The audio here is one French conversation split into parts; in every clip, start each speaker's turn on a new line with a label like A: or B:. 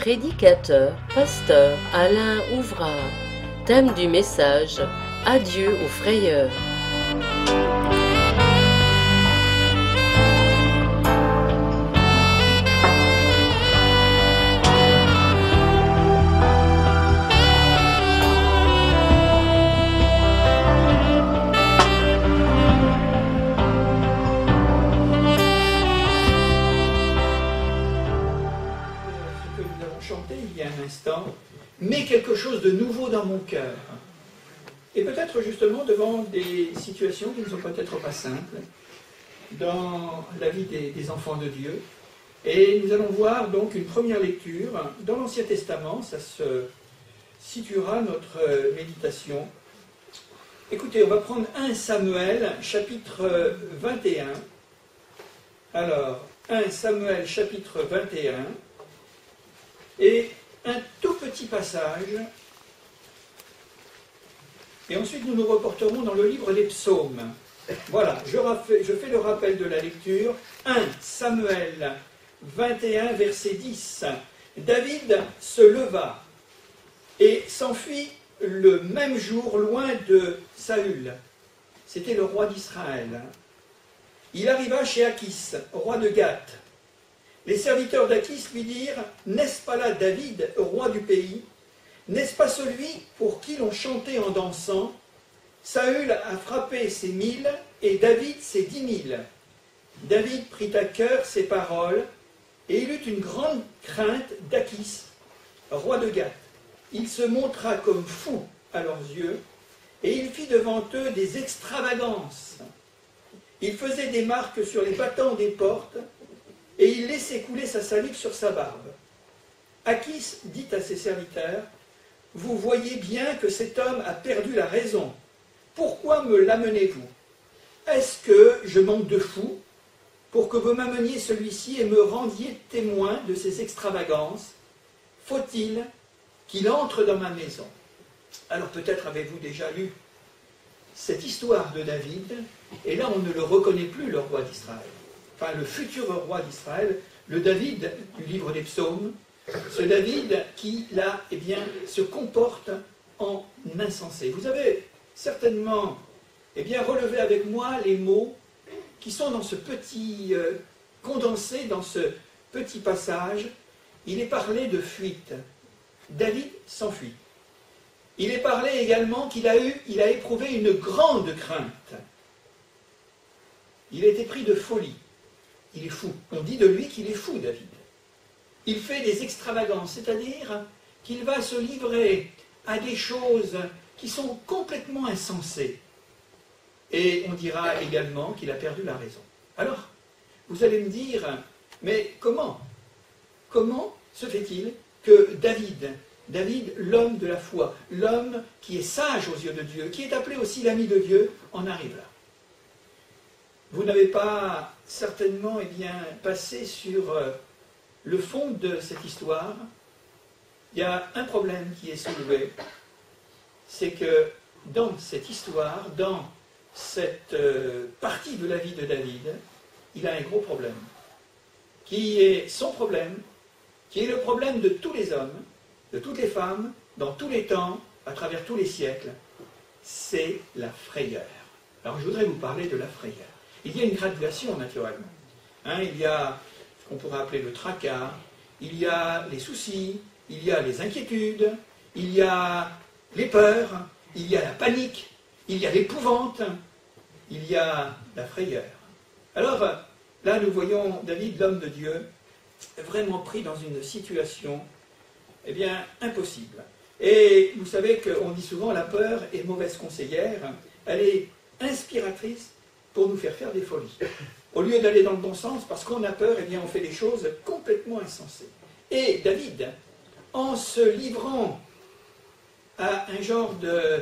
A: Prédicateur, pasteur Alain Ouvrard. Thème du message: Adieu aux frayeurs.
B: Il y a un instant, mais quelque chose de nouveau dans mon cœur. Et peut-être justement devant des situations qui ne sont peut-être pas simples dans la vie des enfants de Dieu. Et nous allons voir donc une première lecture dans l'Ancien Testament, ça se situera notre méditation. Écoutez, on va prendre 1 Samuel chapitre 21. Alors, 1 Samuel chapitre 21. Et un tout petit passage, et ensuite nous nous reporterons dans le livre des psaumes. Voilà, je fais le rappel de la lecture. 1 Samuel 21, verset 10. David se leva et s'enfuit le même jour loin de Saül. C'était le roi d'Israël. Il arriva chez Achis, roi de Gath. Les serviteurs d'Achis lui dirent: « N'est-ce pas là David, roi du pays? N'est-ce pas celui pour qui l'on chantait en dansant? Saül a frappé ses 1000 et David ses 10 000. » David prit à cœur ces paroles et il eut une grande crainte d'Achis, roi de Gath. Il se montra comme fou à leurs yeux et il fit devant eux des extravagances. Il faisait des marques sur les battants des portes et il laissait couler sa salive sur sa barbe. Achis dit à ses serviteurs: « Vous voyez bien que cet homme a perdu la raison. Pourquoi me l'amenez-vous? Est-ce que je manque de fou pour que vous m'ameniez celui-ci et me rendiez témoin de ses extravagances? Faut-il qu'il entre dans ma maison? » Alors peut-être avez-vous déjà lu cette histoire de David, et là on ne le reconnaît plus, le roi d'Israël. Enfin, le futur roi d'Israël, le David du livre des psaumes, ce David qui, là, eh bien, se comporte en insensé. Vous avez certainement, eh bien, relevé avec moi les mots qui sont dans ce petit condensé, dans ce petit passage. Il est parlé de fuite. David s'enfuit. Il est parlé également qu'il a éprouvé une grande crainte. Il a été pris de folie. Il est fou. On dit de lui qu'il est fou, David. Il fait des extravagances, c'est-à-dire qu'il va se livrer à des choses qui sont complètement insensées. Et on dira également qu'il a perdu la raison. Alors, vous allez me dire, mais comment se fait-il que David, l'homme de la foi, l'homme qui est sage aux yeux de Dieu, qui est appelé aussi l'ami de Dieu, en arrive là? Vous n'avez pas certainement passé sur le fond de cette histoire. Il y a un problème qui est soulevé, c'est que dans cette histoire, dans cette partie de la vie de David, il a un gros problème, qui est son problème, qui est le problème de tous les hommes, de toutes les femmes, dans tous les temps, à travers tous les siècles, c'est la frayeur. Alors je voudrais vous parler de la frayeur. Il y a une graduation, naturellement. Il y a ce qu'on pourrait appeler le tracas, il y a les soucis, il y a les inquiétudes, il y a les peurs, il y a la panique, il y a l'épouvante, il y a la frayeur. Alors, là, nous voyons David, l'homme de Dieu, vraiment pris dans une situation, impossible. Et vous savez qu'on dit souvent, la peur est mauvaise conseillère, elle est inspiratrice pour nous faire des folies. Au lieu d'aller dans le bon sens, parce qu'on a peur, on fait des choses complètement insensées. Et David, en se livrant à un genre de,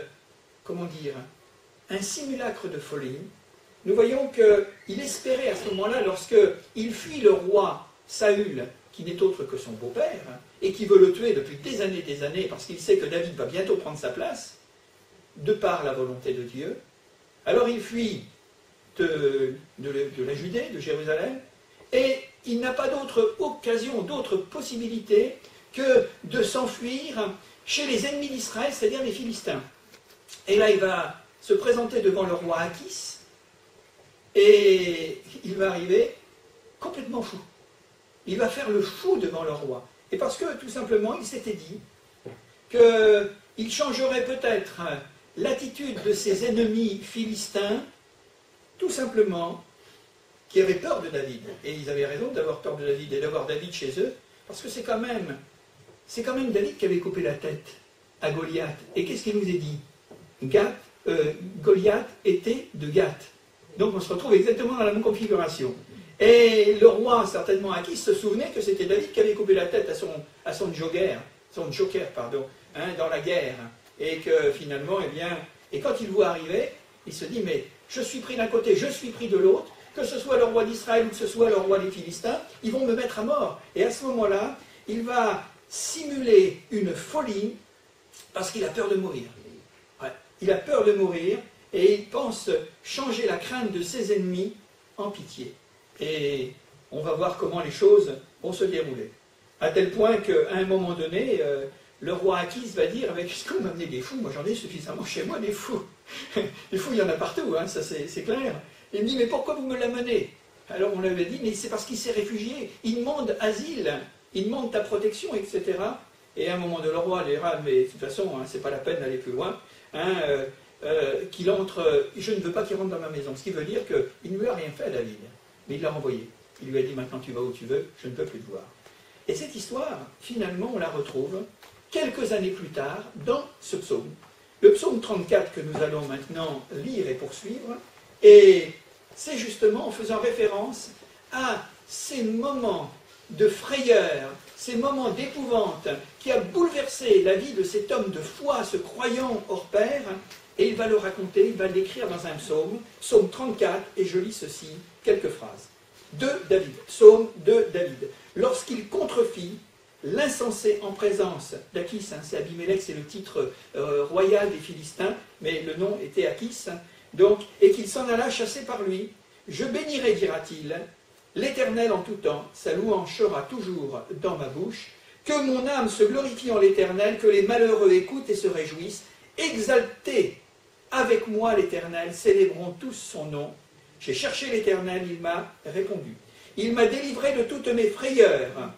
B: un simulacre de folie, nous voyons qu'il espérait à ce moment-là, lorsqu'il fuit le roi Saül, qui n'est autre que son beau-père, et qui veut le tuer depuis des années, parce qu'il sait que David va bientôt prendre sa place, de par la volonté de Dieu. Alors il fuit de la Judée, de Jérusalem, et il n'a pas d'autre occasion, d'autre possibilité que de s'enfuir chez les ennemis d'Israël, c'est-à-dire les Philistins. Et là, il va se présenter devant le roi Achis, et il va arriver complètement fou. Il va faire le fou devant le roi. Et parce que, tout simplement, il s'était dit qu'il changerait peut-être l'attitude de ses ennemis philistins, tout simplement, qui avaient peur de David. Et ils avaient raison d'avoir peur de David et d'avoir David chez eux, parce que c'est quand même David qui avait coupé la tête à Goliath. Et qu'est-ce qu'il nous est dit? Goliath était de Gath. Donc on se retrouve exactement dans la même configuration. Et le roi, certainement Achis, se souvenait que c'était David qui avait coupé la tête à son joker, dans la guerre. Et que finalement, et quand il voit arriver, il se dit, mais je suis pris d'un côté, je suis pris de l'autre, que ce soit le roi d'Israël ou que ce soit le roi des Philistins, ils vont me mettre à mort. Et à ce moment-là, il va simuler une folie parce qu'il a peur de mourir. Ouais. Il a peur de mourir et il pense changer la crainte de ses ennemis en pitié. Et on va voir comment les choses vont se dérouler. À tel point qu'à un moment donné, le roi Achis va dire, est-ce que vous m'amenez des fous? Moi j'en ai suffisamment chez moi, des fous. Des fous, il y en a partout, hein, ça c'est clair. Il me dit, mais pourquoi vous me l'amenez? Alors on lui avait dit, mais c'est parce qu'il s'est réfugié, il demande asile, il demande ta protection, etc. Et à un moment donné, le roi dira, mais de toute façon, hein, c'est pas la peine d'aller plus loin, hein, qu'il entre, je ne veux pas qu'il rentre dans ma maison. Ce qui veut dire qu'il ne lui a rien fait à David, mais il l'a renvoyé. Il lui a dit, maintenant tu vas où tu veux, je ne peux plus te voir. Et cette histoire, finalement, on la retrouve quelques années plus tard dans ce psaume. Le psaume 34 que nous allons maintenant lire et poursuivre, et c'est justement en faisant référence à ces moments de frayeur, ces moments d'épouvante qui a bouleversé la vie de cet homme de foi, ce croyant hors pair, et il va le raconter, il va l'écrire dans un psaume, psaume 34, et je lis ceci, quelques phrases. De David, psaume de David. Lorsqu'il contrefit l'insensé en présence d'Achis, hein, c'est Abimélec, c'est le titre royal des Philistins, mais le nom était Achis, donc, et qu'il s'en alla chasser par lui, je bénirai, dira-t-il, l'Éternel en tout temps, sa louange sera toujours dans ma bouche, que mon âme se glorifie en l'Éternel, que les malheureux écoutent et se réjouissent, exaltez avec moi l'Éternel, célébrons tous son nom. J'ai cherché l'Éternel, il m'a répondu. Il m'a délivré de toutes mes frayeurs.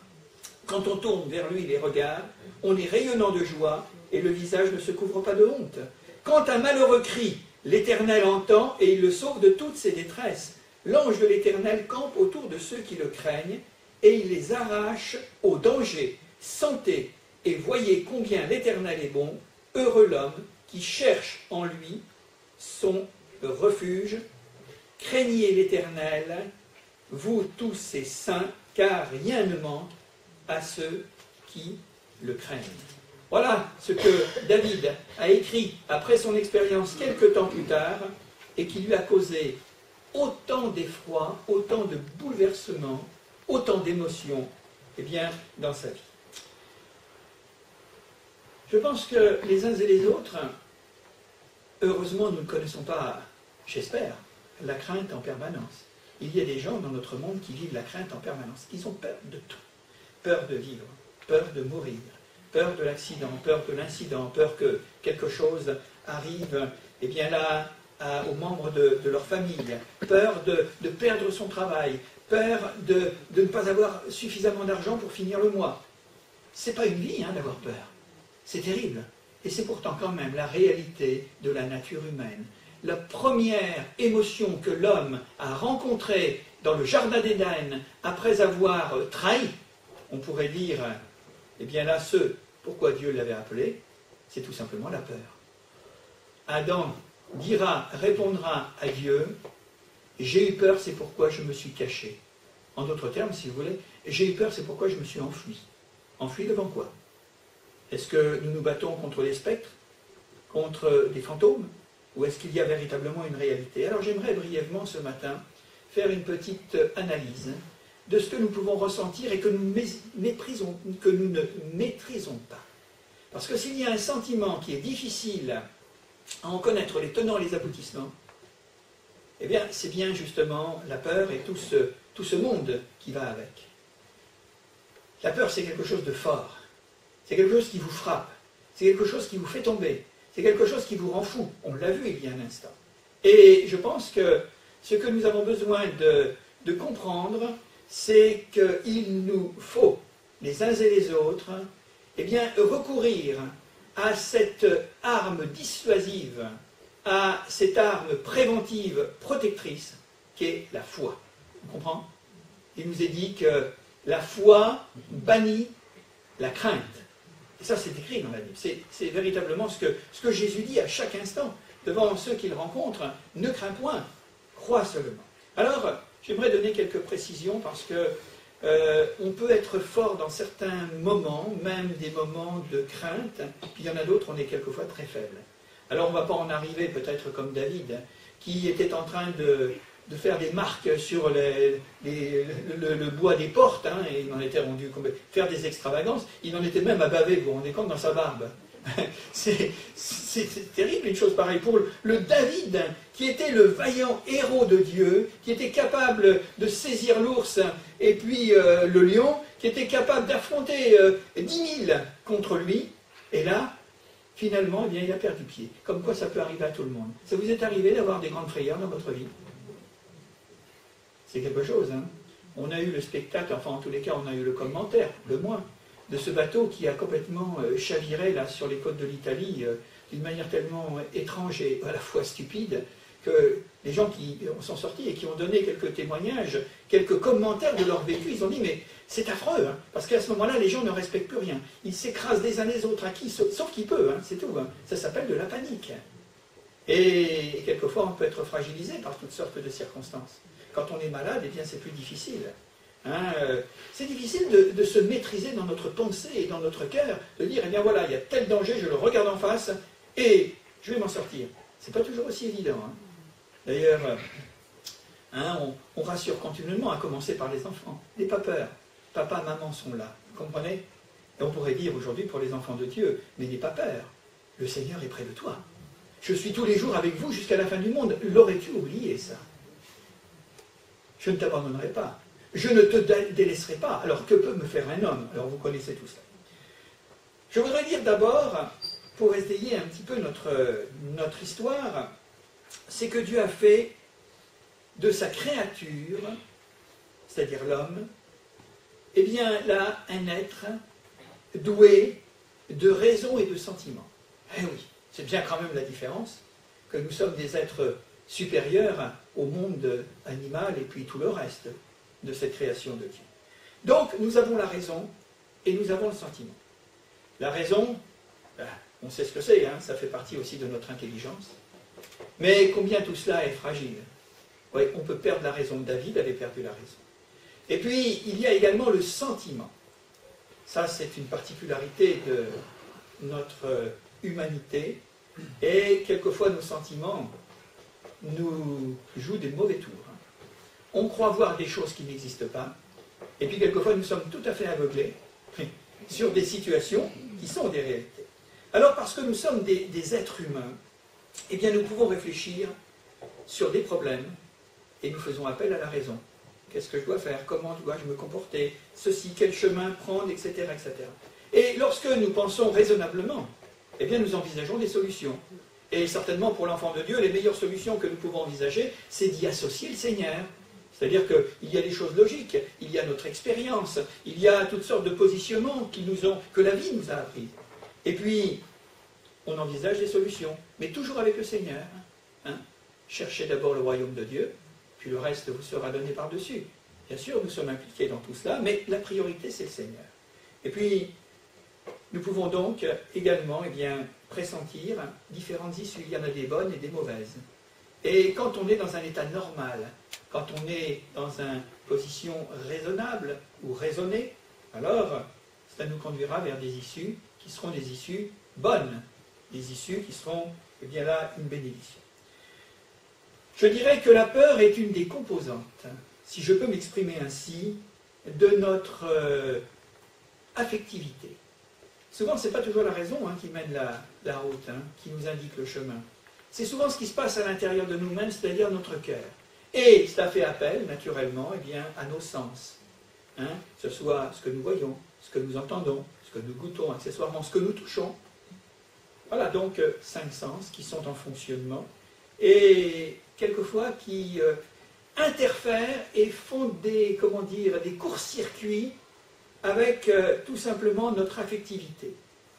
B: Quand on tourne vers lui les regards, on est rayonnant de joie et le visage ne se couvre pas de honte. Quand un malheureux crie, l'Éternel entend et il le sauve de toutes ses détresses. L'ange de l'Éternel campe autour de ceux qui le craignent et il les arrache au danger. Sentez et voyez combien l'Éternel est bon, heureux l'homme qui cherche en lui son refuge. Craignez l'Éternel, vous tous ses saints, car rien ne manque à ceux qui le craignent. Voilà ce que David a écrit après son expérience quelque temps plus tard et qui lui a causé autant d'effroi, autant de bouleversements, autant d'émotions, dans sa vie. Je pense que les uns et les autres, heureusement, nous ne connaissons pas, j'espère, la crainte en permanence. Il y a des gens dans notre monde qui vivent la crainte en permanence. Ils ont peur de tout. Peur de vivre, peur de mourir, peur de l'accident, peur de l'incident, peur que quelque chose arrive, aux membres de leur famille, peur de perdre son travail, peur de ne pas avoir suffisamment d'argent pour finir le mois. C'est pas une vie d'avoir peur. C'est terrible. Et c'est pourtant quand même la réalité de la nature humaine. La première émotion que l'homme a rencontrée dans le jardin d'Éden après avoir trahi, on pourrait dire, pourquoi Dieu l'avait appelé, c'est tout simplement la peur. Adam répondra à Dieu, j'ai eu peur, c'est pourquoi je me suis caché. En d'autres termes, si vous voulez, j'ai eu peur, c'est pourquoi je me suis enfui. Enfui devant quoi? Est-ce que nous nous battons contre des spectres, contre des fantômes, ou est-ce qu'il y a véritablement une réalité? Alors j'aimerais brièvement ce matin faire une petite analyse de ce que nous pouvons ressentir et que nous ne maîtrisons pas. Parce que s'il y a un sentiment qui est difficile à en connaître les tenants et les aboutissements, c'est bien justement la peur et tout ce monde qui va avec. La peur, c'est quelque chose de fort. c'est quelque chose qui vous frappe, c'est quelque chose qui vous fait tomber, c'est quelque chose qui vous rend fou. On l'a vu il y a un instant. Et je pense que ce que nous avons besoin de comprendre, c'est qu'il nous faut, les uns et les autres, eh bien, recourir à cette arme dissuasive, à cette arme préventive, protectrice, qui est la foi. On comprend? Il nous est dit que la foi bannit la crainte. Et ça, c'est écrit dans la Bible. C'est véritablement ce que Jésus dit à chaque instant, devant ceux qu'il rencontre. Ne crains point, crois seulement. Alors, j'aimerais donner quelques précisions, parce que on peut être fort dans certains moments, même des moments de crainte, puis il y en a d'autres, on est quelquefois très faible. Alors on ne va pas en arriver peut-être comme David, qui était en train de faire des marques sur le bois des portes, hein, et il en était rendu faire des extravagances, il en était même à baver, vous vous rendez compte, dans sa barbe. C'est terrible une chose pareille pour le David, qui était le vaillant héros de Dieu, qui était capable de saisir l'ours et puis le lion, qui était capable d'affronter 10 000 contre lui, et là, finalement, eh bien, il a perdu pied. Comme quoi ça peut arriver à tout le monde. Ça vous est arrivé d'avoir des grandes frayeurs dans votre vie? C'est quelque chose, hein. On a eu le spectacle, enfin en tous les cas on a eu le commentaire, le moins, de ce bateau qui a complètement chaviré là sur les côtes de l'Italie d'une manière tellement étrange et à la fois stupide, que les gens qui sont sortis et qui ont donné quelques témoignages, quelques commentaires de leur vécu, ils ont dit mais c'est affreux, hein, parce qu'à ce moment-là les gens ne respectent plus rien, ils s'écrasent les uns les autres, à qui, sauf qui peut, hein, c'est tout, hein. Ça s'appelle de la panique. Et quelquefois on peut être fragilisé par toutes sortes de circonstances. Quand on est malade, eh bien c'est plus difficile. Hein, c'est difficile de se maîtriser dans notre pensée et dans notre cœur, de dire, eh bien voilà, il y a tel danger, je le regarde en face, et je vais m'en sortir. C'est pas toujours aussi évident. Hein. D'ailleurs, hein, on rassure continuellement, à commencer par les enfants. N'aie pas peur, papa, maman sont là, vous comprenez? Et on pourrait dire aujourd'hui pour les enfants de Dieu, mais n'aie pas peur, le Seigneur est près de toi. Je suis tous les jours avec vous jusqu'à la fin du monde. L'aurais-tu oublié ça? Je ne t'abandonnerai pas. Je ne te délaisserai pas. Alors que peut me faire un homme? Alors vous connaissez tout ça. Je voudrais dire d'abord, pour étayer un petit peu notre histoire, c'est que Dieu a fait de sa créature, c'est-à-dire l'homme, eh bien là, un être doué de raison et de sentiment. Eh oui, c'est bien quand même la différence, que nous sommes des êtres supérieurs au monde animal et puis tout le reste de cette création de Dieu. Donc, nous avons la raison et nous avons le sentiment. La raison, ben, on sait ce que c'est, hein, ça fait partie aussi de notre intelligence. Mais combien tout cela est fragile. Oui, on peut perdre la raison. David avait perdu la raison. Et puis, il y a également le sentiment. Ça, c'est une particularité de notre humanité. Et quelquefois, nos sentiments nous jouent des mauvais tours. On croit voir des choses qui n'existent pas. Et puis, quelquefois, nous sommes tout à fait aveuglés sur des situations qui sont des réalités. Alors, parce que nous sommes des êtres humains, eh bien, nous pouvons réfléchir sur des problèmes et nous faisons appel à la raison. Qu'est-ce que je dois faire? Comment dois-je me comporter? Ceci, quel chemin prendre, etc., etc. Et lorsque nous pensons raisonnablement, eh bien, nous envisageons des solutions. Et certainement, pour l'enfant de Dieu, les meilleures solutions que nous pouvons envisager, c'est d'y associer le Seigneur. C'est-à-dire qu'il y a des choses logiques, il y a notre expérience, il y a toutes sortes de positionnements que la vie nous a appris. Et puis, on envisage des solutions, mais toujours avec le Seigneur. Hein. Cherchez d'abord le royaume de Dieu, puis le reste vous sera donné par-dessus. Bien sûr, nous sommes impliqués dans tout cela, mais la priorité, c'est le Seigneur. Et puis, nous pouvons donc également eh bien, pressentir différentes issues. Il y en a des bonnes et des mauvaises. Et quand on est dans un état normal, quand on est dans une position raisonnable ou raisonnée, alors ça nous conduira vers des issues qui seront des issues bonnes, des issues qui seront, eh bien là, une bénédiction. Je dirais que la peur est une des composantes, si je peux m'exprimer ainsi, de notre affectivité. Souvent, ce n'est pas toujours la raison qui mène la route, qui nous indique le chemin. C'est souvent ce qui se passe à l'intérieur de nous-mêmes, c'est-à-dire notre cœur. Et cela fait appel, naturellement, eh bien, à nos sens. Que ce soit ce que nous voyons, ce que nous entendons, ce que nous goûtons accessoirement, ce que nous touchons. Voilà donc 5 sens qui sont en fonctionnement et quelquefois qui interfèrent et font des, comment dire, des courts-circuits avec tout simplement notre affectivité.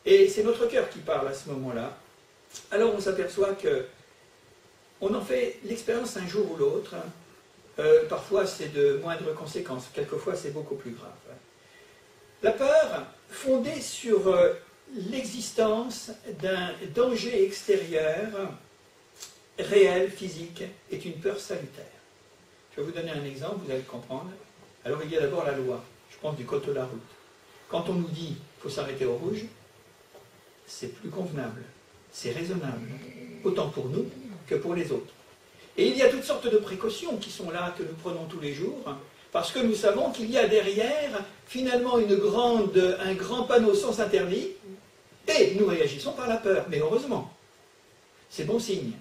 B: Et c'est notre cœur qui parle à ce moment-là. Alors on s'aperçoit que on en fait l'expérience un jour ou l'autre. Parfois c'est de moindres conséquences, quelquefois c'est beaucoup plus grave. La peur, fondée sur l'existence d'un danger extérieur, réel, physique, est une peur salutaire. Je vais vous donner un exemple, vous allez le comprendre. Alors il y a d'abord la loi, je pense du code de la route. Quand on nous dit qu'il faut s'arrêter au rouge, c'est plus convenable, c'est raisonnable, autant pour nous que pour les autres. Et il y a toutes sortes de précautions qui sont là, que nous prenons tous les jours, parce que nous savons qu'il y a derrière, finalement, un grand panneau sens interdit, et nous réagissons par la peur. Mais heureusement, c'est bon signe,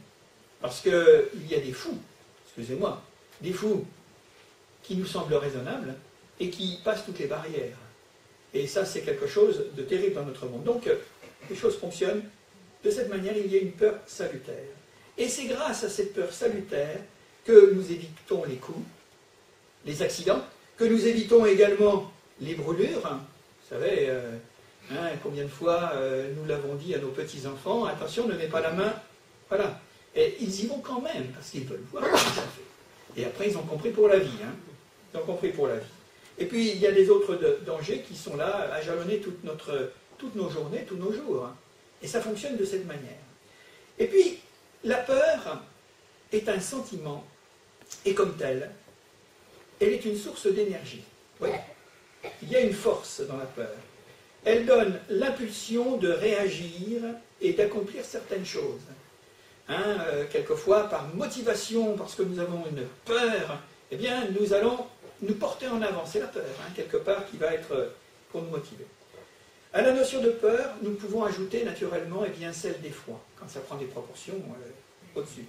B: parce qu'il y a des fous, excusez-moi, des fous qui nous semblent raisonnables et qui passent toutes les barrières. Et ça, c'est quelque chose de terrible dans notre monde. Donc, les choses fonctionnent de cette manière, il y a une peur salutaire. Et c'est grâce à cette peur salutaire que nous évitons les coups, les accidents, que nous évitons également les brûlures. Vous savez, combien de fois nous l'avons dit à nos petits-enfants, attention, ne mets pas la main, voilà. Et ils y vont quand même, parce qu'ils veulent voir comment ça fait. Et après, ils ont compris pour la vie. Ils ont compris pour la vie. Et puis, il y a des autres dangers qui sont là à jalonner toutes nos journées, tous nos jours. Et ça fonctionne de cette manière. Et puis, la peur est un sentiment, et comme tel, elle est une source d'énergie. Oui. Il y a une force dans la peur. Elle donne l'impulsion de réagir et d'accomplir certaines choses. Quelquefois, par motivation, parce que nous avons une peur, eh bien, nous allons nous porter en avant. C'est la peur, quelque part, qui va être pour nous motiver. À la notion de peur, nous pouvons ajouter naturellement celle d'effroi, quand ça prend des proportions au-dessus.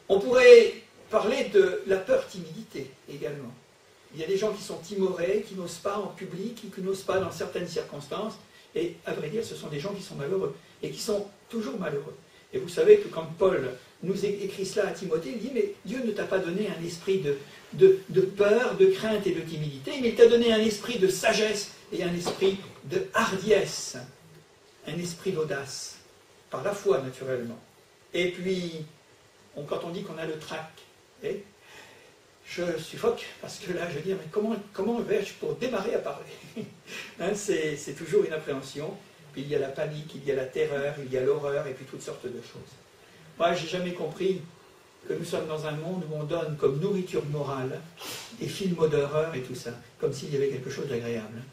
B: On pourrait parler de la peur-timidité également. Il y a des gens qui sont timorés, qui n'osent pas en public, qui n'osent pas dans certaines circonstances, et à vrai dire, ce sont des gens qui sont malheureux, et qui sont toujours malheureux. Et vous savez que quand Paul nous écrit cela à Timothée, il dit, mais Dieu ne t'a pas donné un esprit de peur, de crainte et de timidité, mais il t'a donné un esprit de sagesse et un esprit de hardiesse, un esprit d'audace, par la foi naturellement. Et puis, quand on dit qu'on a le trac, je suffoque, parce que là, je dis, mais comment vais-je pour démarrer à parler c'est toujours une appréhension. Puis il y a la panique, il y a la terreur, il y a l'horreur, et puis toutes sortes de choses. Moi, j'ai jamais compris que nous sommes dans un monde où on donne comme nourriture morale des films d'horreur et tout ça, comme s'il y avait quelque chose d'agréable.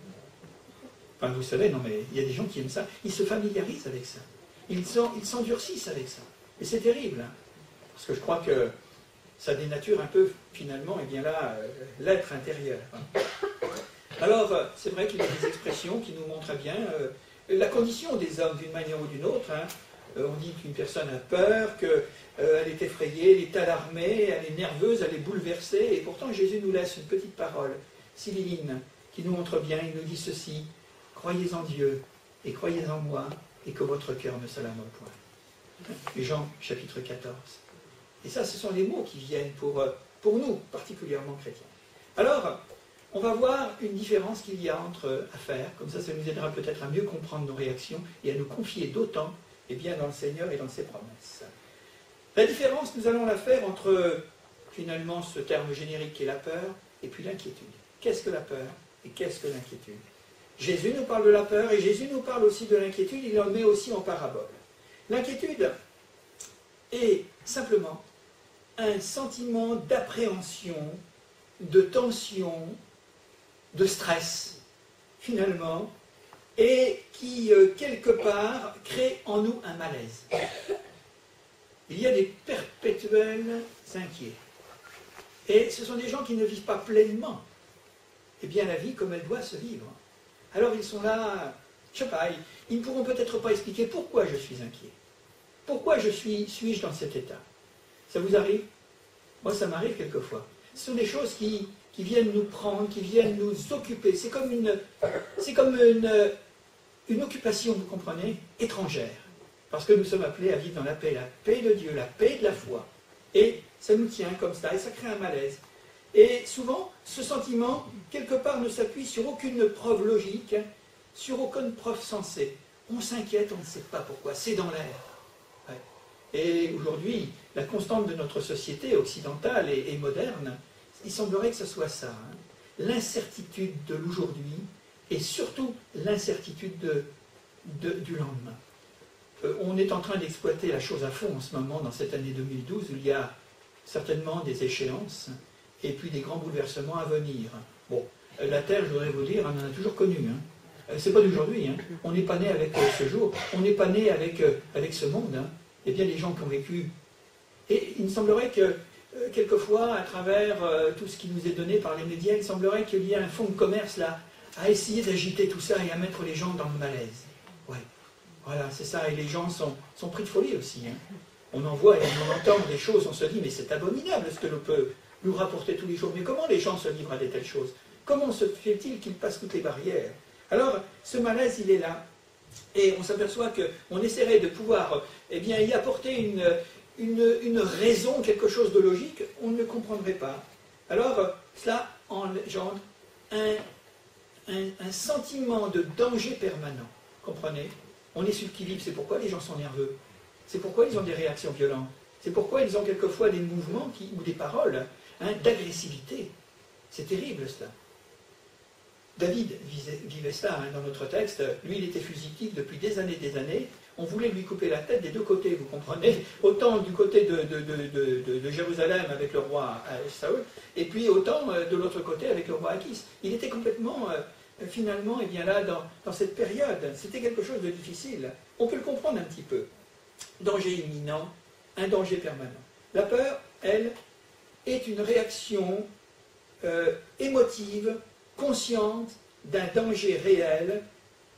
B: Enfin, vous savez, non mais il y a des gens qui aiment ça, ils se familiarisent avec ça, ils s'endurcissent avec ça. Et c'est terrible, parce que je crois que ça dénature un peu, finalement, l'être intérieur. Alors, c'est vrai qu'il y a des expressions qui nous montrent bien la condition des hommes d'une manière ou d'une autre. On dit qu'une personne a peur, qu'elle est effrayée, elle est alarmée, elle est nerveuse, elle est bouleversée, et pourtant Jésus nous laisse une petite parole, sibylline, qui nous montre bien, il nous dit ceci, croyez en Dieu, et croyez en moi, et que votre cœur ne s'alarme point. Jean, chapitre 14. Et ça, ce sont les mots qui viennent pour nous, particulièrement chrétiens. Alors, on va voir une différence qu'il y a entre affaires, comme ça nous aidera peut-être à mieux comprendre nos réactions et à nous confier d'autant dans le Seigneur et dans ses promesses. La différence, nous allons la faire entre, finalement, ce terme générique qui est la peur, et puis l'inquiétude. Qu'est-ce que la peur et qu'est-ce que l'inquiétude? Jésus nous parle de la peur et Jésus nous parle aussi de l'inquiétude, il en met aussi en parabole. L'inquiétude est simplement un sentiment d'appréhension, de tension, de stress, finalement, et qui, quelque part, crée en nous un malaise. Il y a des perpétuels inquiets. Et ce sont des gens qui ne vivent pas pleinement la vie comme elle doit se vivre. Alors ils sont là, je ne sais pas, ils ne pourront peut-être pas expliquer pourquoi je suis inquiet. Pourquoi suis-je dans cet état? Ça vous arrive? Moi, ça m'arrive quelquefois. Ce sont des choses qui qui viennent nous prendre, qui viennent nous occuper. C'est comme une occupation, vous comprenez, étrangère. Parce que nous sommes appelés à vivre dans la paix de Dieu, la paix de la foi. Et ça nous tient comme ça, et ça crée un malaise. Et souvent, ce sentiment, quelque part, ne s'appuie sur aucune preuve logique, sur aucune preuve sensée. On s'inquiète, on ne sait pas pourquoi, c'est dans l'air. Ouais. Et aujourd'hui, la constante de notre société occidentale et moderne, il semblerait que ce soit ça. Hein. L'incertitude de l'aujourd'hui, et surtout l'incertitude du lendemain. On est en train d'exploiter la chose à fond en ce moment, dans cette année 2012, où il y a certainement des échéances, et puis des grands bouleversements à venir. Bon, la Terre, je voudrais vous dire, on en a toujours connu. Hein. C'est pas d'aujourd'hui. Hein. On n'est pas né avec ce jour, on n'est pas né avec ce monde. Hein. Il y a bien des gens qui ont vécu. Et il me semblerait que, quelquefois, à travers tout ce qui nous est donné par les médias, il semblerait qu'il y ait un fonds de commerce là, à essayer d'agiter tout ça et à mettre les gens dans le malaise. Ouais. Voilà, c'est ça. Et les gens sont pris de folie aussi. Hein. On en voit et on entend des choses, on se dit, mais c'est abominable ce que l'on peut nous rapporter tous les jours. Mais comment les gens se livrent à de telles choses? Comment se fait-il qu'ils passent toutes les barrières? Alors, ce malaise, il est là. Et on s'aperçoit qu'on essaierait de pouvoir y apporter une raison, quelque chose de logique, on ne le comprendrait pas. Alors, cela engendre un sentiment de danger permanent. Comprenez? On est sur le qui-vive, c'est pourquoi les gens sont nerveux. C'est pourquoi ils ont des réactions violentes. C'est pourquoi ils ont quelquefois des mouvements ou des paroles d'agressivité. C'est terrible, cela. David vivait ça dans notre texte. Lui, il était fugitif depuis des années. On voulait lui couper la tête des deux côtés, vous comprenez? Autant du côté de Jérusalem avec le roi Saül, et puis autant de l'autre côté avec le roi Achis. Il était complètement, finalement, là, dans cette période. C'était quelque chose de difficile. On peut le comprendre un petit peu. Danger imminent, un danger permanent. La peur, elle, est une réaction émotive, consciente d'un danger réel,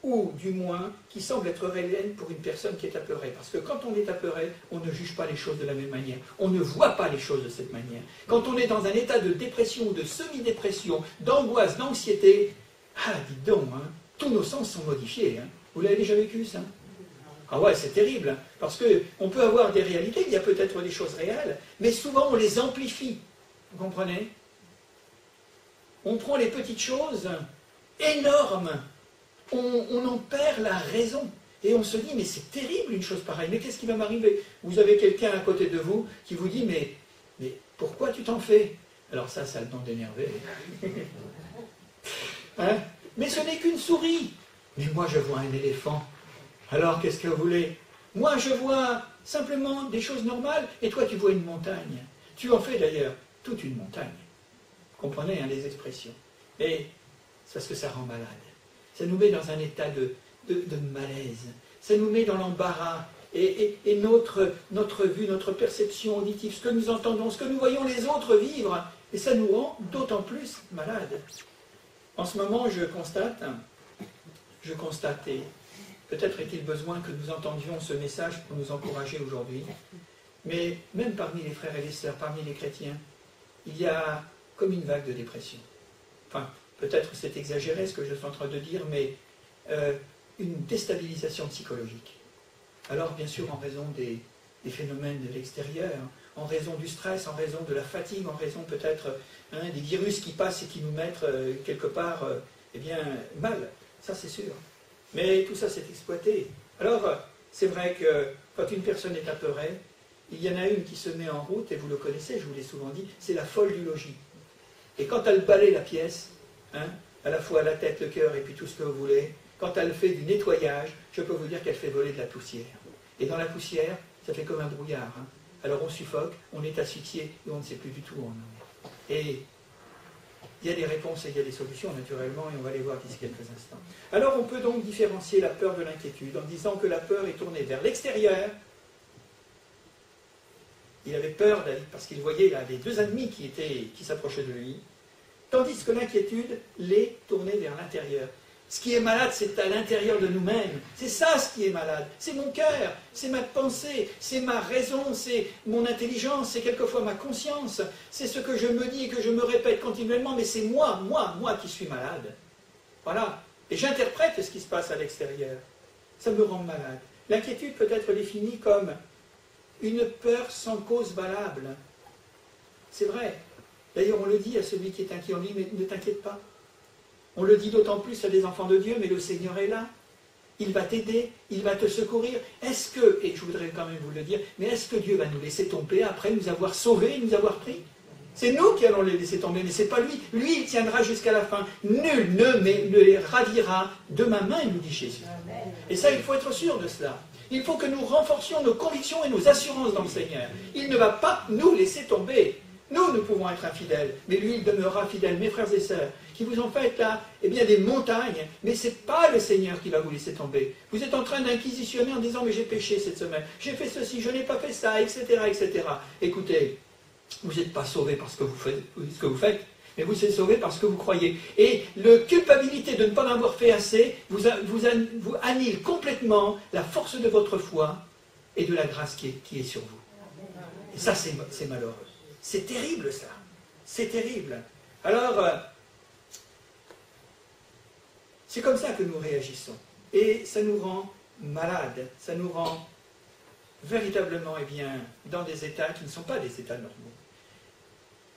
B: ou du moins qui semble être réel pour une personne qui est apeurée. Parce que quand on est apeuré, on ne juge pas les choses de la même manière. On ne voit pas les choses de cette manière. Quand on est dans un état de dépression, de semi-dépression, d'angoisse, d'anxiété, dites donc, hein, tous nos sens sont modifiés. Hein. Vous l'avez déjà vécu, ça? Ah ouais, c'est terrible, hein, parce qu'on peut avoir des réalités, il y a peut-être des choses réelles, mais souvent on les amplifie. Vous comprenez? On prend les petites choses énormes, on en perd la raison. Et on se dit, mais c'est terrible une chose pareille, mais qu'est-ce qui va m'arriver? Vous avez quelqu'un à côté de vous qui vous dit, mais pourquoi tu t'en fais? Alors ça a le temps d'énerver. Hein? Mais ce n'est qu'une souris. Mais moi je vois un éléphant. Alors qu'est-ce que vous voulez? Moi je vois simplement des choses normales, et toi tu vois une montagne. Tu en fais d'ailleurs toute une montagne. Vous comprenez les expressions. Mais c'est parce que ça rend malade. Ça nous met dans un état de malaise. Ça nous met dans l'embarras. Et notre vue, notre perception auditive, ce que nous entendons, ce que nous voyons les autres vivre, et ça nous rend d'autant plus malades. En ce moment, je constate, et peut-être est-il besoin que nous entendions ce message pour nous encourager aujourd'hui, mais même parmi les frères et les sœurs, parmi les chrétiens, il y a comme une vague de dépression. Enfin, peut-être c'est exagéré ce que je suis en train de dire, mais une déstabilisation psychologique. Alors, bien sûr, en raison des phénomènes de l'extérieur, en raison du stress, en raison de la fatigue, en raison peut-être des virus qui passent et qui nous mettent quelque part mal. Ça, c'est sûr. Mais tout ça, c'est exploité. Alors, c'est vrai que quand une personne est apeurée, il y en a une qui se met en route, et vous le connaissez, je vous l'ai souvent dit, c'est la folle du logis. Et quand elle balaie la pièce, à la fois la tête, le cœur et puis tout ce que vous voulez, quand elle fait du nettoyage, je peux vous dire qu'elle fait voler de la poussière. Et dans la poussière, ça fait comme un brouillard. Alors on suffoque, on est asphyxié et on ne sait plus du tout où on en est. Et il y a des réponses et il y a des solutions naturellement, et on va les voir d'ici quelques instants. Alors on peut donc différencier la peur de l'inquiétude en disant que la peur est tournée vers l'extérieur. Il avait peur David parce qu'il voyait là les deux ennemis qui s'approchaient de lui, tandis que l'inquiétude l'est tournée vers l'intérieur. Ce qui est malade, c'est à l'intérieur de nous-mêmes. C'est ça ce qui est malade. C'est mon cœur, c'est ma pensée, c'est ma raison, c'est mon intelligence, c'est quelquefois ma conscience. C'est ce que je me dis et que je me répète continuellement, mais c'est moi qui suis malade. Voilà. Et j'interprète ce qui se passe à l'extérieur. Ça me rend malade. L'inquiétude peut être définie comme une peur sans cause valable. C'est vrai. D'ailleurs, on le dit à celui qui est inquiet, on dit, mais ne t'inquiète pas. On le dit d'autant plus à des enfants de Dieu, mais le Seigneur est là. Il va t'aider, il va te secourir. Est-ce que, et je voudrais quand même vous le dire, mais est-ce que Dieu va nous laisser tomber après nous avoir sauvés, nous avoir pris? C'est nous qui allons les laisser tomber, mais ce n'est pas lui. Lui, il tiendra jusqu'à la fin. Nul ne les ravira de ma main, nous dit Jésus. Et ça, il faut être sûr de cela. Il faut que nous renforcions nos convictions et nos assurances dans le Seigneur. Il ne va pas nous laisser tomber. Nous pouvons être infidèles, mais lui, il demeurera fidèle. Mes frères et sœurs, qui vous en faites là, eh bien des montagnes, mais ce n'est pas le Seigneur qui va vous laisser tomber. Vous êtes en train d'inquisitionner en disant, mais j'ai péché cette semaine, j'ai fait ceci, je n'ai pas fait ça, etc., etc. Écoutez, vous n'êtes pas sauvés parce que vous faites ce que vous faites, mais vous êtes sauvés parce que vous croyez. Et la culpabilité de ne pas en avoir fait assez vous annule complètement la force de votre foi et de la grâce qui est sur vous. Et ça, c'est malheureux. C'est terrible, ça. C'est terrible. Alors, c'est comme ça que nous réagissons. Et ça nous rend malades. Ça nous rend véritablement, eh bien, dans des états qui ne sont pas des états normaux.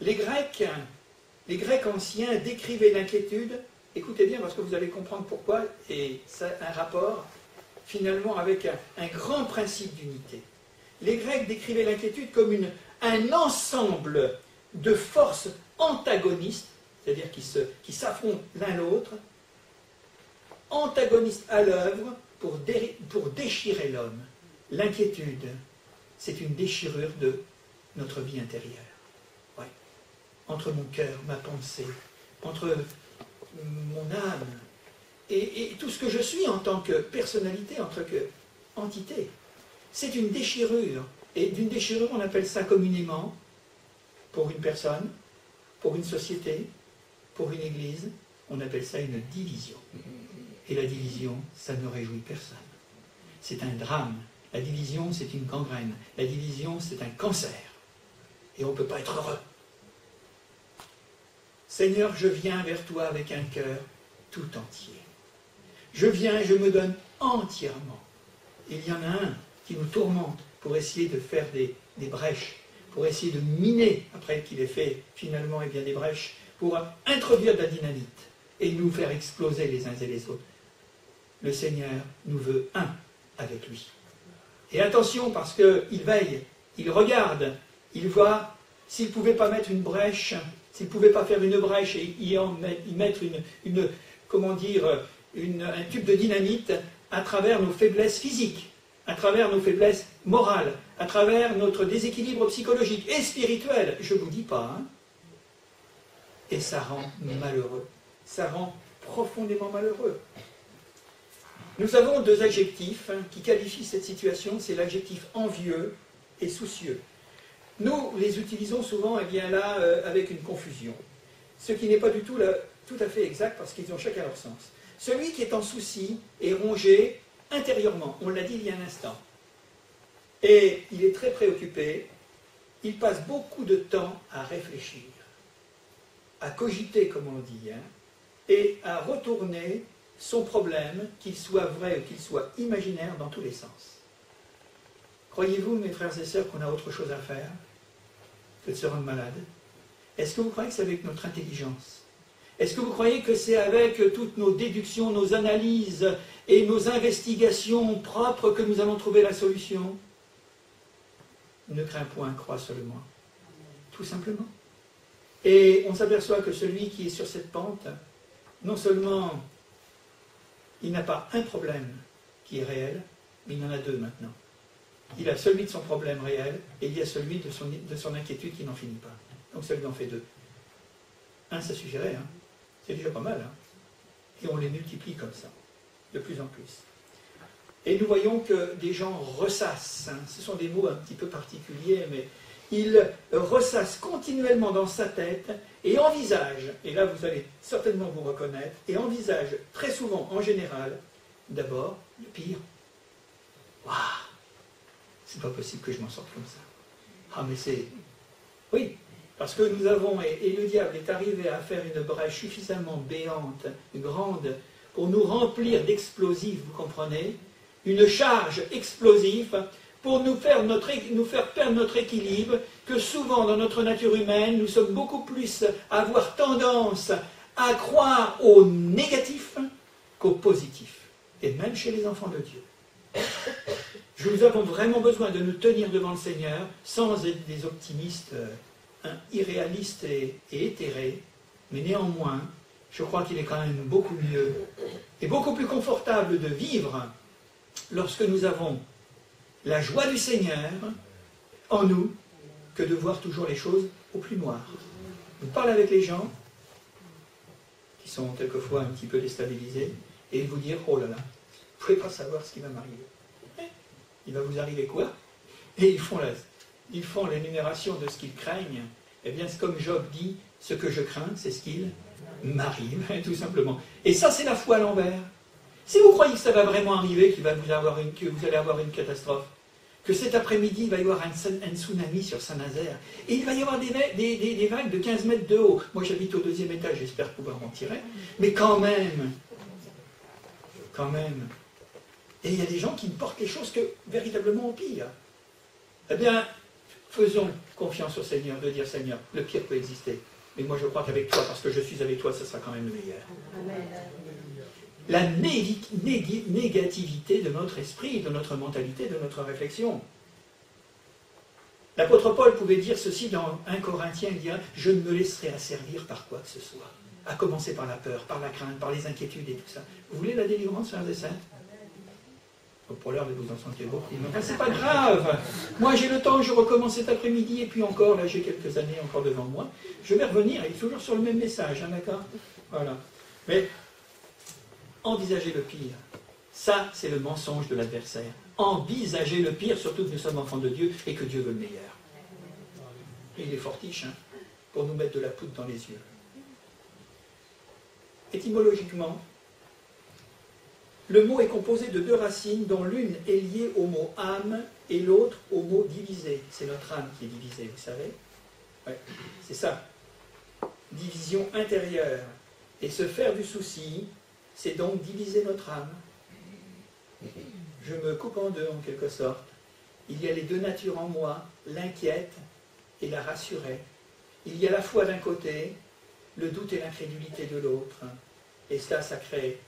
B: Les Grecs anciens décrivaient l'inquiétude, écoutez bien parce que vous allez comprendre pourquoi, et ça a un rapport finalement avec un grand principe d'unité. Les Grecs décrivaient l'inquiétude comme un ensemble de forces antagonistes, c'est-à-dire qui s'affrontent l'un l'autre, antagonistes à l'œuvre pour déchirer l'homme. L'inquiétude, c'est une déchirure de notre vie intérieure. Ouais. Entre mon cœur, ma pensée, entre mon âme, et tout ce que je suis en tant que personnalité, en tant qu'entité. C'est une déchirure. Et d'une déchirure, on appelle ça communément, pour une personne, pour une société, pour une église, on appelle ça une division. Et la division, ça ne réjouit personne. C'est un drame. La division, c'est une gangrène. La division, c'est un cancer. Et on ne peut pas être heureux. Seigneur, je viens vers toi avec un cœur tout entier. Je viens et je me donne entièrement. Il y en a un qui nous tourmente pour essayer de faire des brèches, pour essayer de miner, après qu'il ait fait finalement eh bien, des brèches, pour introduire de la dynamite et nous faire exploser les uns et les autres. Le Seigneur nous veut un avec lui. Et attention, parce qu'il veille, il regarde, il voit, s'il ne pouvait pas mettre une brèche, s'il ne pouvait pas faire une brèche et y mettre un tube de dynamite à travers nos faiblesses physiques, à travers nos faiblesses morales, à travers notre déséquilibre psychologique et spirituel, je ne vous dis pas, hein. Et ça rend malheureux, ça rend profondément malheureux. Nous avons deux adjectifs qui qualifient cette situation, c'est l'adjectif envieux et soucieux. Nous les utilisons souvent eh bien, là, avec une confusion, ce qui n'est pas du tout, tout à fait exact parce qu'ils ont chacun leur sens. Celui qui est en souci est rongé intérieurement, on l'a dit il y a un instant, et il est très préoccupé, il passe beaucoup de temps à réfléchir, à cogiter comme on dit, hein, et à retourner son problème, qu'il soit vrai ou qu'il soit imaginaire, dans tous les sens. Croyez-vous, mes frères et sœurs, qu'on a autre chose à faire que de se rendre malade? Est-ce que vous croyez que c'est avec notre intelligence? Est-ce que vous croyez que c'est avec toutes nos déductions, nos analyses et nos investigations propres que nous allons trouver la solution? Ne crains point, crois seulement. Tout simplement. Et on s'aperçoit que celui qui est sur cette pente, non seulement il n'a pas un problème qui est réel, mais il en a deux maintenant. Il a celui de son problème réel et il y a celui de son inquiétude qui n'en finit pas. Donc ça lui en fait deux. Un, ça suffirait, hein. C'est déjà pas mal. Hein. Et on les multiplie comme ça, de plus en plus. Et nous voyons que des gens ressassent. Hein. Ce sont des mots un petit peu particuliers, mais il ressasse continuellement dans sa tête et envisage, et là vous allez certainement vous reconnaître, et envisage très souvent, en général, d'abord le pire. Waouh, c'est pas possible que je m'en sorte comme ça. Ah mais c'est... Oui, parce que nous avons, et le diable est arrivé à faire une brèche suffisamment béante, grande, pour nous remplir d'explosifs, vous comprenez, une charge explosive pour nous faire perdre notre équilibre, que souvent dans notre nature humaine, nous sommes beaucoup plus à avoir tendance à croire au négatif qu'au positif, et même chez les enfants de Dieu. Nous avons vraiment besoin de nous tenir devant le Seigneur sans être des optimistes irréalistes et éthérés, mais néanmoins, je crois qu'il est quand même beaucoup mieux et beaucoup plus confortable de vivre lorsque nous avons la joie du Seigneur en nous que de voir toujours les choses au plus noir. Vous parlez avec les gens qui sont quelquefois un petit peu déstabilisés et ils vous disent « Oh là là, vous ne pouvez pas savoir ce qui va m'arriver. » Il va vous arriver quoi? Et ils font l'énumération de ce qu'ils craignent. Eh bien, c'est comme Job dit, ce que je crains, c'est ce qu'il m'arrive, tout simplement. Et ça, c'est la foi à l'envers. Si vous croyez que ça va vraiment arriver, que vous allez avoir une catastrophe, que cet après-midi, il va y avoir un tsunami sur Saint-Nazaire, et il va y avoir des vagues de 15 mètres de haut. Moi, j'habite au 2e étage, j'espère pouvoir m'en tirer. Mais quand même. Et il y a des gens qui ne portent les choses que véritablement au pire. Eh bien, faisons confiance au Seigneur, de dire Seigneur, le pire peut exister. Mais moi je crois qu'avec toi, parce que je suis avec toi, ce sera quand même le meilleur. Amen. La négativité de notre esprit, de notre mentalité, de notre réflexion. L'apôtre Paul pouvait dire ceci dans 1 Corinthiens, il dit « Je ne me laisserai asservir par quoi que ce soit. » À commencer par la peur, par la crainte, par les inquiétudes et tout ça. Vous voulez la délivrance, frères et sœurs? Pour l'heure, vous en sentez beaucoup. Mais c'est pas grave. Moi, j'ai le temps, je recommence cet après-midi, et puis encore, là, j'ai quelques années encore devant moi. Je vais revenir, il est toujours sur le même message, hein, d'accord? Voilà. Mais, envisager le pire, ça, c'est le mensonge de l'adversaire. Envisager le pire, surtout que nous sommes enfants de Dieu, et que Dieu veut le meilleur. Et il est fortiche, hein, pour nous mettre de la poudre dans les yeux. Étymologiquement, le mot est composé de 2 racines, dont l'une est liée au mot âme et l'autre au mot divisé. C'est notre âme qui est divisée, vous savez? Ouais, c'est ça. Division intérieure. Et se faire du souci, c'est donc diviser notre âme. Je me coupe en deux, en quelque sorte. Il y a les 2 natures en moi, l'inquiète et la rassurée. Il y a la foi d'un côté, le doute et l'incrédulité de l'autre. Et ça crée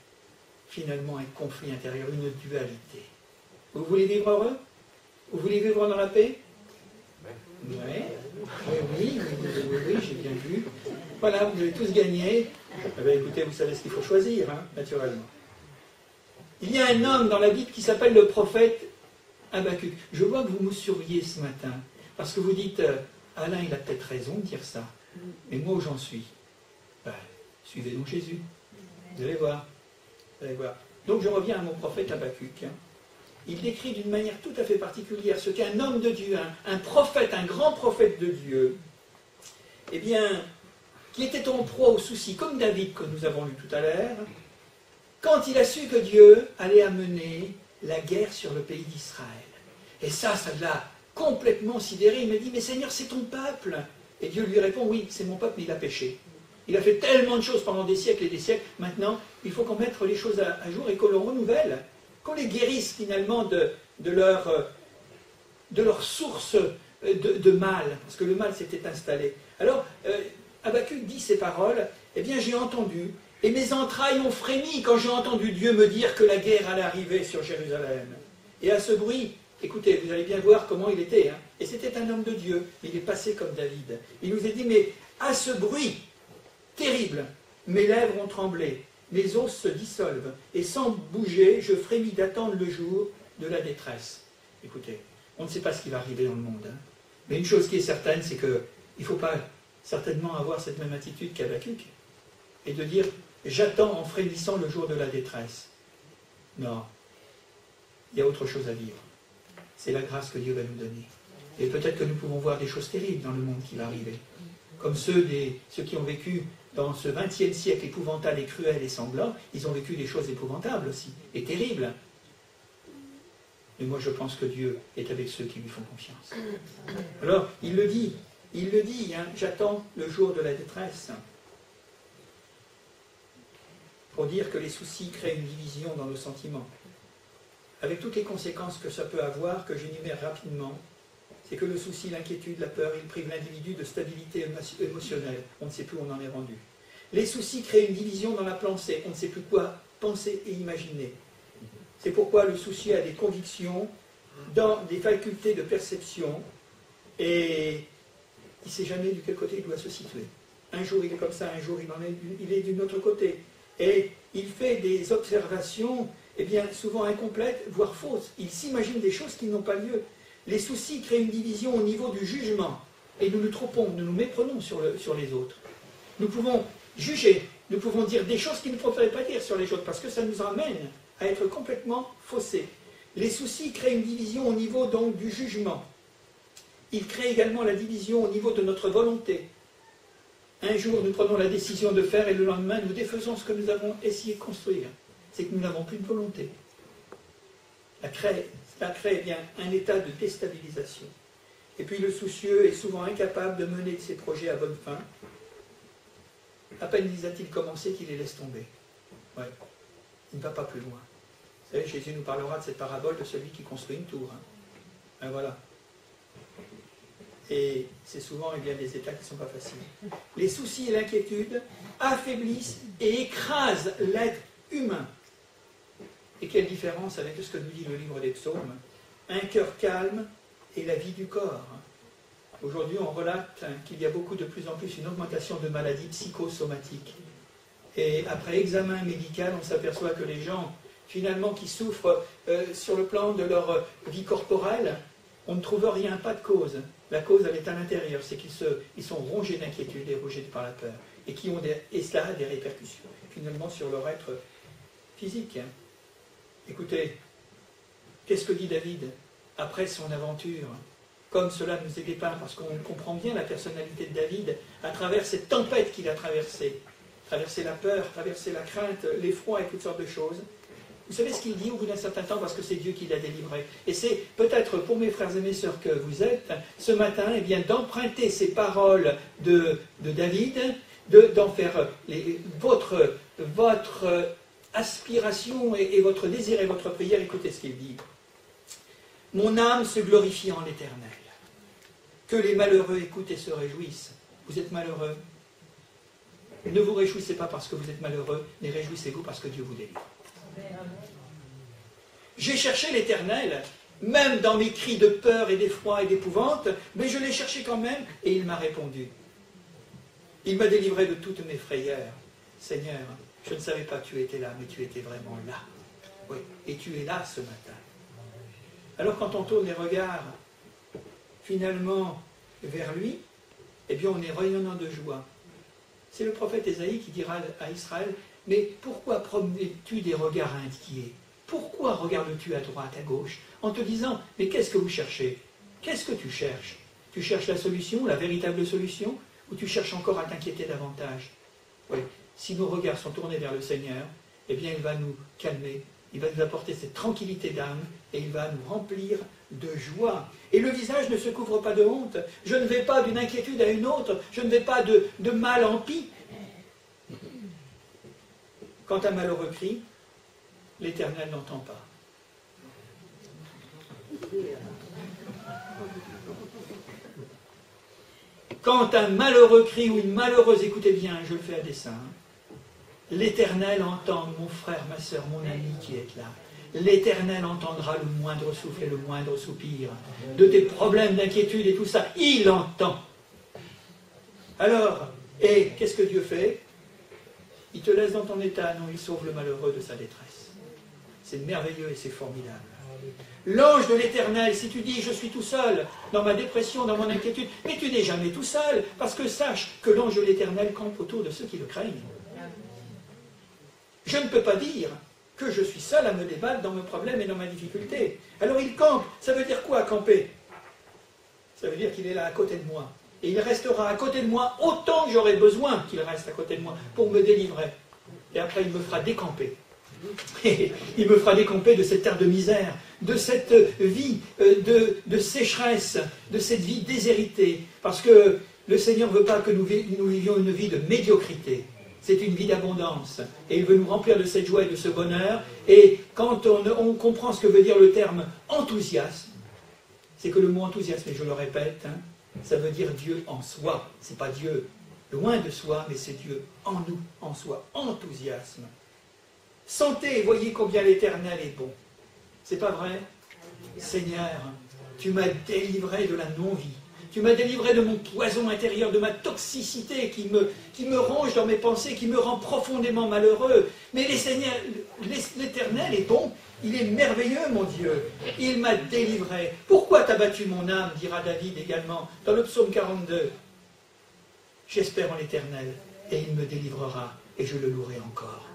B: finalement un conflit intérieur, une dualité. Vous voulez vivre heureux? Vous voulez vivre dans la paix? Oui, j'ai bien vu. Voilà, vous avez tous gagné. Eh bien, écoutez, vous savez ce qu'il faut choisir, hein, naturellement. Il y a un homme dans la Bible qui s'appelle le prophète Habacuc. Je vois que vous me surveillez ce matin, parce que vous dites, Alain, il a peut-être raison de dire ça, mais moi où j'en suis? Ben, suivez donc Jésus. Vous allez voir. Donc je reviens à mon prophète Habacuc. Il décrit d'une manière tout à fait particulière ce qu'un homme de Dieu, un prophète, un grand prophète de Dieu, eh bien, qui était en proie aux soucis, comme David que nous avons lu tout à l'heure, quand il a su que Dieu allait amener la guerre sur le pays d'Israël. Et ça l'a complètement sidéré. Il m'a dit, mais Seigneur, c'est ton peuple. Et Dieu lui répond, oui, c'est mon peuple, mais il a péché. Il a fait tellement de choses pendant des siècles et des siècles. Maintenant, il faut qu'on mette les choses à jour et qu'on le renouvelle. Qu'on les guérisse finalement de leur source de mal. Parce que le mal s'était installé. Alors, Habacuc dit ces paroles. Eh bien, j'ai entendu. Et mes entrailles ont frémi quand j'ai entendu Dieu me dire que la guerre allait arriver sur Jérusalem. Et à ce bruit, écoutez, vous allez bien voir comment il était. Hein. Et c'était un homme de Dieu. Il est passé comme David. Il nous a dit, mais à ce bruit terrible, mes lèvres ont tremblé, mes os se dissolvent, et sans bouger, je frémis d'attendre le jour de la détresse. Écoutez, on ne sait pas ce qui va arriver dans le monde. Hein. Mais une chose qui est certaine, c'est qu'il ne faut pas certainement avoir cette même attitude qu'Habacuc, et de dire, j'attends en frémissant le jour de la détresse. Non, il y a autre chose à vivre. C'est la grâce que Dieu va nous donner. Et peut-être que nous pouvons voir des choses terribles dans le monde qui va arriver. Comme ceux qui ont vécu dans ce XXe siècle épouvantable et cruel et sanglant, ils ont vécu des choses épouvantables aussi, et terribles. Mais moi je pense que Dieu est avec ceux qui lui font confiance. Alors, il le dit, hein, j'attends le jour de la détresse. Pour dire que les soucis créent une division dans nos sentiments. Avec toutes les conséquences que ça peut avoir, que j'énumère rapidement, c'est que le souci, l'inquiétude, la peur, il prive l'individu de stabilité émotionnelle. On ne sait plus où on en est rendu. Les soucis créent une division dans la pensée. On ne sait plus quoi penser et imaginer. C'est pourquoi le souci a des convictions, dans des facultés de perception, et il ne sait jamais de quel côté il doit se situer. Un jour il est comme ça, un jour il est d'un autre côté. Et il fait des observations, eh bien, souvent incomplètes, voire fausses. Il s'imagine des choses qui n'ont pas lieu. Les soucis créent une division au niveau du jugement. Et nous nous trompons, nous nous méprenons sur les autres. Nous pouvons juger, nous pouvons dire des choses qu'il ne faudrait pas dire sur les autres, parce que ça nous amène à être complètement faussés. Les soucis créent une division au niveau donc du jugement. Ils créent également la division au niveau de notre volonté. Un jour, nous prenons la décision de faire et le lendemain, nous défaisons ce que nous avons essayé de construire. C'est que nous n'avons plus de volonté. Ça crée bien un état de déstabilisation. Et puis le soucieux est souvent incapable de mener ses projets à bonne fin. À peine a-t-il commencé qu'il les laisse tomber. Ouais. Il ne va pas plus loin. Vous savez, Jésus nous parlera de cette parabole de celui qui construit une tour. Ben voilà. Et c'est souvent bien, des états qui ne sont pas faciles. Les soucis et l'inquiétude affaiblissent et écrasent l'être humain. Et quelle différence avec ce que nous dit le livre des psaumes. Un cœur calme et la vie du corps. Aujourd'hui, on relate qu'il y a de plus en plus une augmentation de maladies psychosomatiques. Et après examen médical, on s'aperçoit que les gens, finalement, qui souffrent sur le plan de leur vie corporelle, on ne trouve rien, pas de cause. La cause, elle est à l'intérieur, c'est qu'ils sont rongés d'inquiétude et rongés par la peur. Et cela a des répercussions, finalement, sur leur être physique. Écoutez, qu'est-ce que dit David après son aventure? Comme cela nous est dépeint, parce qu'on comprend bien la personnalité de David à travers cette tempête qu'il a traversée. Traverser la peur, traverser la crainte, l'effroi et toutes sortes de choses. Vous savez ce qu'il dit au bout d'un certain temps, parce que c'est Dieu qui l'a délivré. Et c'est peut-être pour mes frères et mes sœurs que vous êtes, ce matin, eh bien, d'emprunter ces paroles de David, d'en faire votre aspiration et votre désir et votre prière. Écoutez ce qu'il dit. Mon âme se glorifie en l'Éternel. Que les malheureux écoutent et se réjouissent. Vous êtes malheureux? Ne vous réjouissez pas parce que vous êtes malheureux, mais réjouissez-vous parce que Dieu vous délivre. J'ai cherché l'Éternel, même dans mes cris de peur et d'effroi et d'épouvante, mais je l'ai cherché quand même, et il m'a répondu. Il m'a délivré de toutes mes frayeurs. Seigneur, je ne savais pas que tu étais là, mais tu étais vraiment là. Oui, et tu es là ce matin. Alors quand on tourne les regards, finalement, vers lui, eh bien on est rayonnant de joie. C'est le prophète Ésaïe qui dira à Israël, mais pourquoi promets-tu des regards inquiets? Pourquoi regardes-tu à droite, à gauche, en te disant, mais qu'est-ce que vous cherchez? Qu'est-ce que tu cherches? Tu cherches la solution, la véritable solution, ou tu cherches encore à t'inquiéter davantage? Oui, si nos regards sont tournés vers le Seigneur, eh bien il va nous calmer, il va nous apporter cette tranquillité d'âme, et il va nous remplir de joie. Et le visage ne se couvre pas de honte. Je ne vais pas d'une inquiétude à une autre, je ne vais pas de mal en pis. Quand un malheureux crie, l'Éternel n'entend pas. Quand un malheureux crie ou une malheureuse, écoutez bien, je le fais à dessein, l'Éternel entend, mon frère, ma soeur, mon ami qui est là. L'Éternel entendra le moindre souffle et le moindre soupir de tes problèmes, d'inquiétude et tout ça. Il entend. Alors, et qu'est-ce que Dieu fait? Il te laisse dans ton état, non, il sauve le malheureux de sa détresse. C'est merveilleux et c'est formidable. L'ange de l'Éternel, si tu dis, je suis tout seul dans ma dépression, dans mon inquiétude, mais tu n'es jamais tout seul, parce que sache que l'ange de l'Éternel campe autour de ceux qui le craignent. Je ne peux pas dire que je suis seul à me débattre dans mes problèmes et dans ma difficulté. Alors il campe, ça veut dire quoi camper? Ça veut dire qu'il est là à côté de moi. Et il restera à côté de moi autant que j'aurai besoin qu'il reste à côté de moi pour me délivrer. Et après, il me fera décamper. Il me fera décamper de cette terre de misère, de cette vie de sécheresse, de cette vie déshéritée. Parce que le Seigneur ne veut pas que nous vivions une vie de médiocrité. C'est une vie d'abondance. Et il veut nous remplir de cette joie et de ce bonheur. Et quand on comprend ce que veut dire le terme enthousiasme, c'est que le mot enthousiasme, et je le répète, ça veut dire Dieu en soi. Ce n'est pas Dieu loin de soi, mais c'est Dieu en nous, en soi. Enthousiasme. Sentez et voyez combien l'Éternel est bon. C'est pas vrai? Seigneur, tu m'as délivré de la non-vie. Tu m'as délivré de mon poison intérieur, de ma toxicité qui me ronge dans mes pensées, qui me rend profondément malheureux. Mais l'Éternel est bon, il est merveilleux, mon Dieu. Il m'a délivré. Pourquoi t'as battu mon âme, dira David également, dans le psaume 42. J'espère en l'Éternel, et il me délivrera, et je le louerai encore.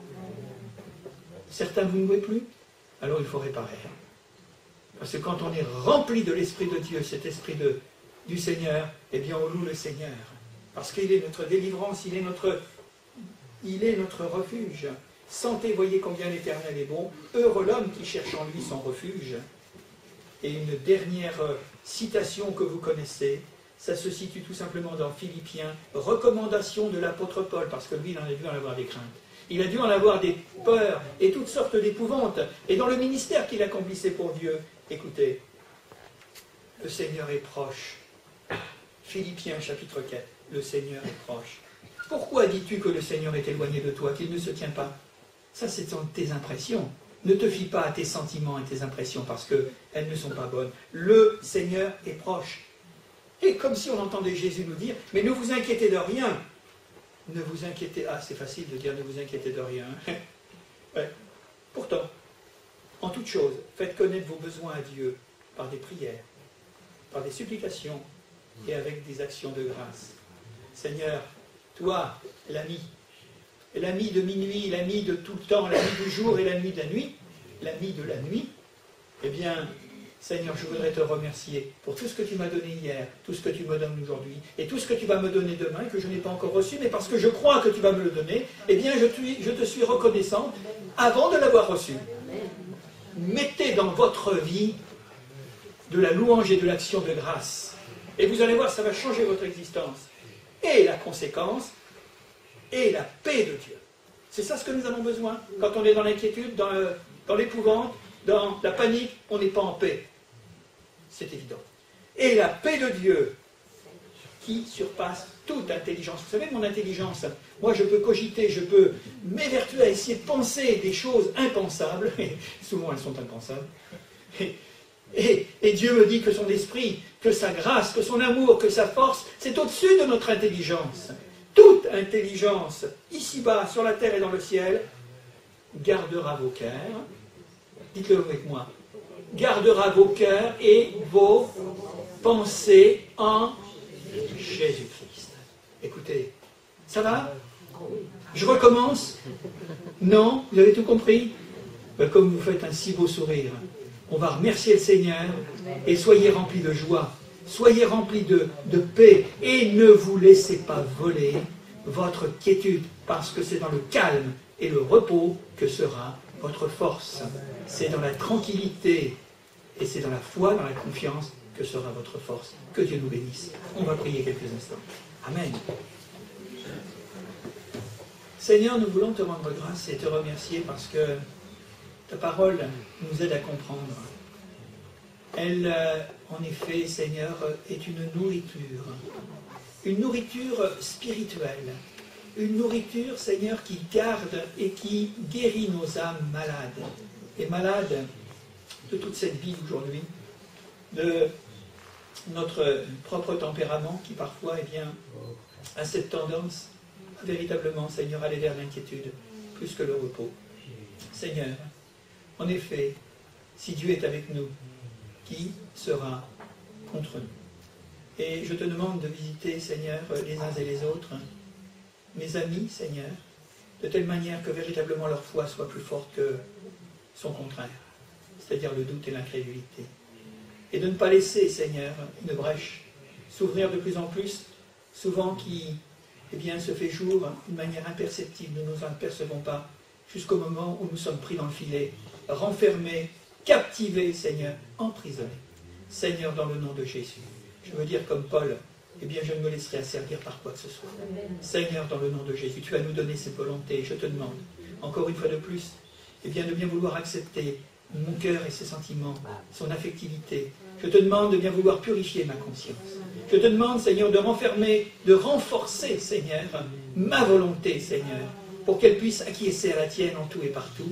B: Certains vous ne louez plus? Alors il faut réparer. Parce que quand on est rempli de l'Esprit de Dieu, cet Esprit du Seigneur, eh bien on loue le Seigneur. Parce qu'il est notre délivrance, il est notre refuge. Sentez, voyez combien l'Éternel est bon. Heureux l'homme qui cherche en lui son refuge. Et une dernière citation que vous connaissez, ça se situe tout simplement dans Philippiens, recommandation de l'apôtre Paul, parce que lui, il en a dû en avoir des craintes. Il a dû en avoir des peurs et toutes sortes d'épouvantes. Et dans le ministère qu'il accomplissait pour Dieu, écoutez, le Seigneur est proche. Philippiens chapitre 4, le Seigneur est proche. Pourquoi dis-tu que le Seigneur est éloigné de toi, qu'il ne se tient pas? Ça, c'est tes impressions. Ne te fie pas à tes sentiments et tes impressions, parce qu'elles ne sont pas bonnes. Le Seigneur est proche. Et comme si on entendait Jésus nous dire, mais ne vous inquiétez de rien. Ne vous inquiétez... Ah, c'est facile de dire ne vous inquiétez de rien. Ouais. Pourtant, en toute chose, faites connaître vos besoins à Dieu par des prières, par des supplications et avec des actions de grâce. Seigneur, toi, l'ami de minuit, l'ami de tout le temps, l'ami du jour et l'ami de la nuit, eh bien, Seigneur, je voudrais te remercier pour tout ce que tu m'as donné hier, tout ce que tu me donnes aujourd'hui, et tout ce que tu vas me donner demain, que je n'ai pas encore reçu, mais parce que je crois que tu vas me le donner, eh bien, je te suis reconnaissant avant de l'avoir reçu. Mettez dans votre vie de la louange et de l'action de grâce. Et vous allez voir, ça va changer votre existence. Et la conséquence, et la paix de Dieu. C'est ça ce que nous avons besoin. Quand on est dans l'inquiétude, dans l'épouvante, dans la panique, on n'est pas en paix. C'est évident. Et la paix de Dieu, qui surpasse toute intelligence. Vous savez, mon intelligence, moi je peux cogiter, je peux m'évertuer à essayer de penser des choses impensables, et souvent elles sont impensables, et Dieu me dit que son esprit, que sa grâce, que son amour, que sa force, c'est au-dessus de notre intelligence. Toute intelligence, ici-bas, sur la terre et dans le ciel, gardera vos cœurs, dites-le avec moi, gardera vos cœurs et vos pensées en Jésus-Christ. Écoutez, ça va? Je recommence? Non? Vous avez tout compris? Ben, comme vous faites un si beau sourire, on va remercier le Seigneur et soyez remplis de joie, soyez remplis de paix et ne vous laissez pas voler votre quiétude, parce que c'est dans le calme et le repos que sera votre force. C'est dans la tranquillité et c'est dans la foi, dans la confiance que sera votre force. Que Dieu nous bénisse. On va prier quelques instants. Amen. Seigneur, nous voulons te rendre grâce et te remercier parce que ta parole nous aide à comprendre. Elle, en effet, Seigneur, est une nourriture spirituelle, une nourriture, Seigneur, qui garde et qui guérit nos âmes malades, et malades de toute cette vie aujourd'hui, de notre propre tempérament qui parfois, eh bien, a cette tendance véritablement, Seigneur, à aller vers l'inquiétude plus que le repos. Seigneur, en effet, si Dieu est avec nous, qui sera contre nous? Et je te demande de visiter, Seigneur, les uns et les autres, mes amis, Seigneur, de telle manière que véritablement leur foi soit plus forte que son contraire, c'est-à-dire le doute et l'incrédulité. Et de ne pas laisser, Seigneur, une brèche s'ouvrir de plus en plus, souvent qui se fait jour d'une manière imperceptible, nous ne nous en apercevons pas, jusqu'au moment où nous sommes pris dans le filet, renfermés, captivés, Seigneur, emprisonnés. Seigneur, dans le nom de Jésus, je veux dire comme Paul, je ne me laisserai asservir par quoi que ce soit. Seigneur, dans le nom de Jésus, tu vas nous donner cette volonté. Je te demande, encore une fois de plus, de bien vouloir accepter mon cœur et ses sentiments, son affectivité. Je te demande de bien vouloir purifier ma conscience. Je te demande, Seigneur, de renfermer, de renforcer, Seigneur, ma volonté, Seigneur, pour qu'elle puisse acquiescer à la tienne en tout et partout.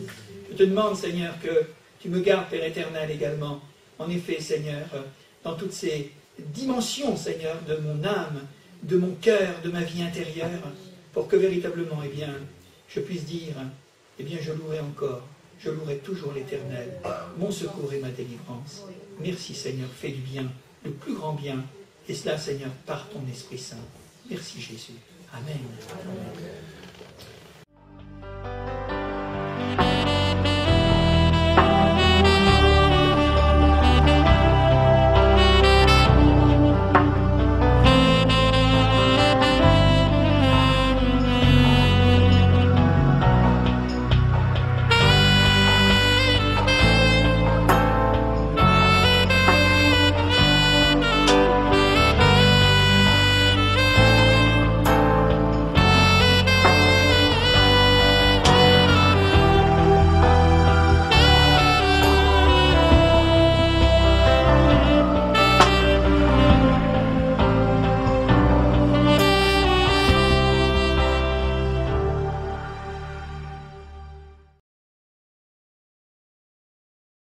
B: Je te demande, Seigneur, que tu me gardes, Père éternel, également. En effet, Seigneur, dans toutes ces dimensions, Seigneur, de mon âme, de mon cœur, de ma vie intérieure, pour que véritablement, je puisse dire, je louerai encore, je louerai toujours l'Éternel, mon secours et ma délivrance. Merci, Seigneur, fais du bien, le plus grand bien, et cela, Seigneur, par ton Esprit Saint. Merci, Jésus. Amen. Amen.